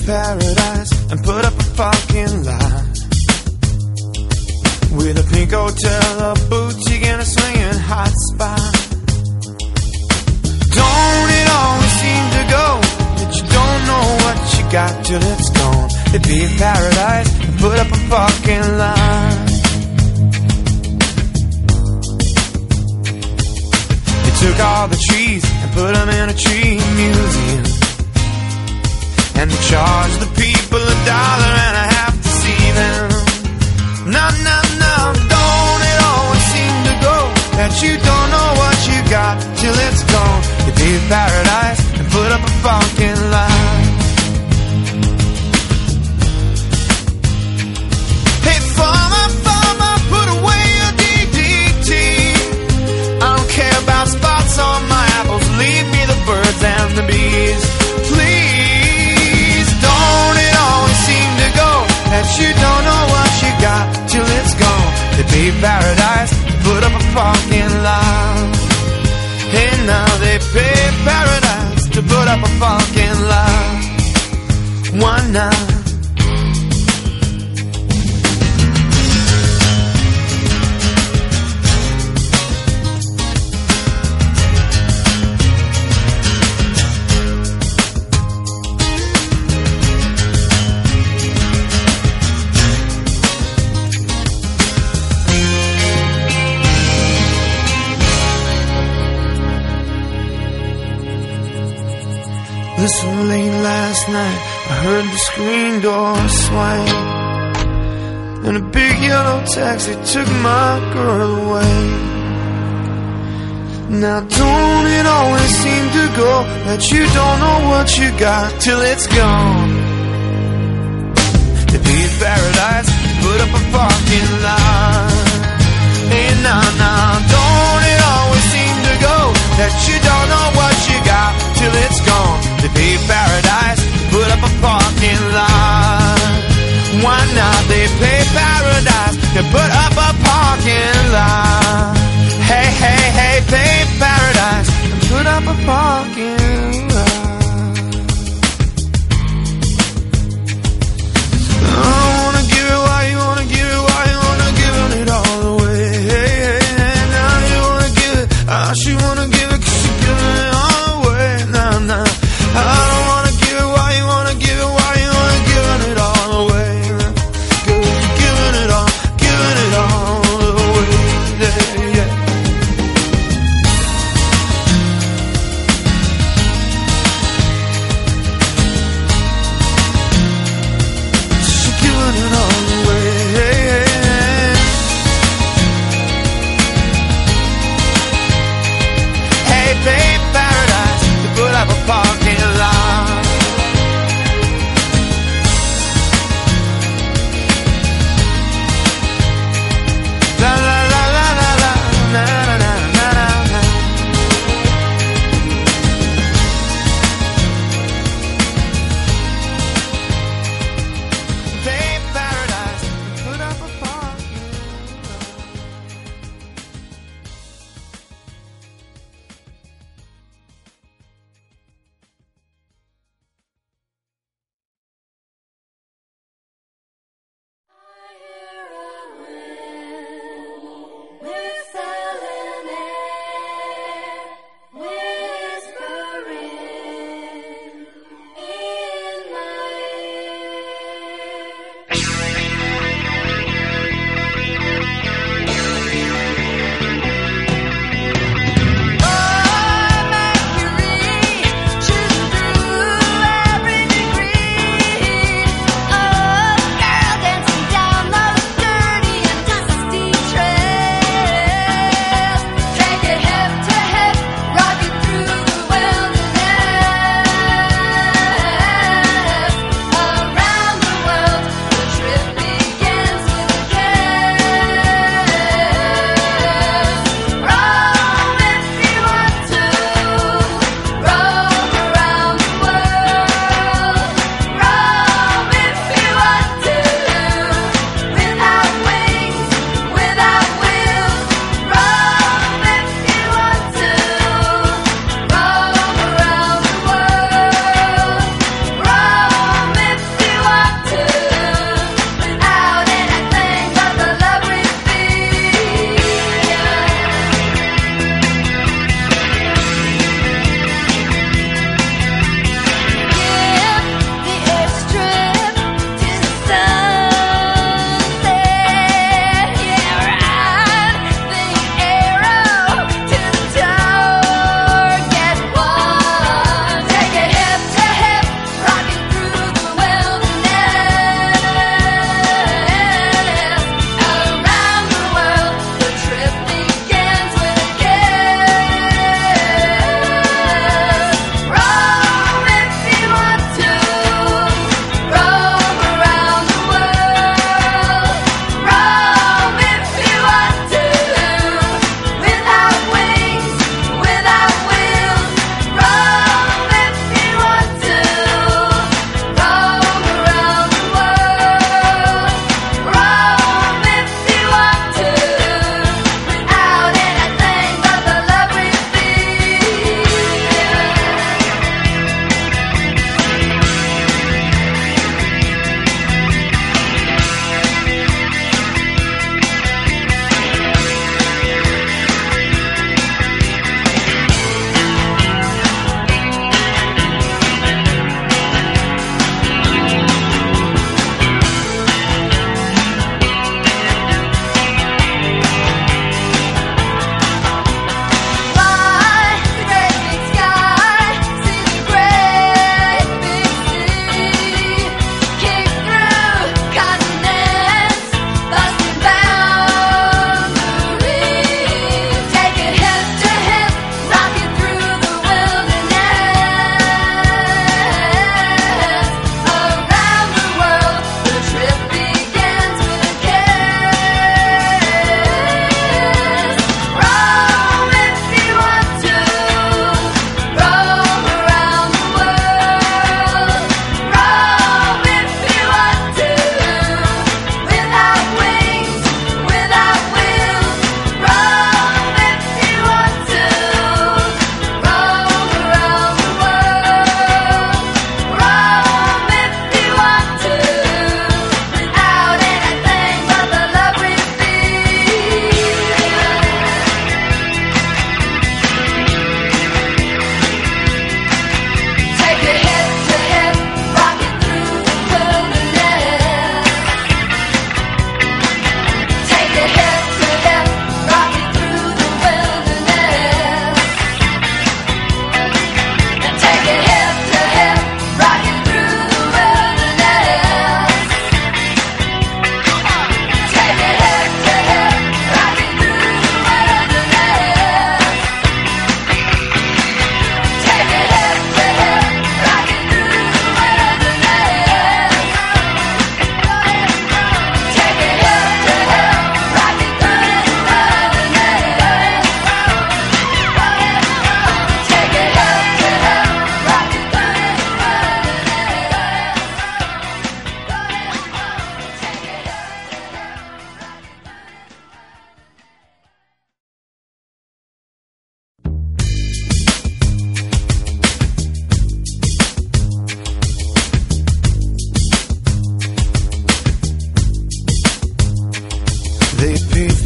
paradise and put up a fucking lie. With a pink hotel, a boutique, and a swinging hot spot. Don't it always seem to go that you don't know what you got till it's gone? It'd be a paradise and put up a fucking lie. They took all the trees and put them in a tree museum, and they charged the people $1.50 to see them. No, no, no, don't it always seem to go that you don't know what you got till it's gone? You be a paradise and put up a fucking lie. Hey, farmer, farmer, put away your DDT. I don't care about spots on my apples, leave me the birds and the bees. Please, don't it always seem to go that you don't know what you got till it's gone? To be paradise, put up a fucking lie. Hey, now they pay paradise to put up a fucking lie. Why not? This was late last night, I heard the screen door swing, and a big yellow taxi took my girl away. Now don't it always seem to go that you don't know what you got till it's gone? To be a paradise, put up a fucking lie. Hey, nah, nah, don't it always seem to go that you don't know what you got till it's gone? To be paradise, put up a fucking lie. Why not? They pay paradise to put up a parking lot. Hey, hey, hey, pay paradise and put up a parking lot. I wanna give it why you wanna give it, why you wanna give it all away. Hey, hey, hey, now you wanna give it, she wanna give it 'cause she giving it all away. Nah, nah, I don't wanna give it, why you wanna give it, why you wanna give it all away. Cause you're giving it all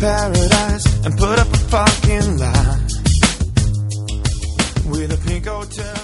paradise and put up a fucking lie with a pink hotel.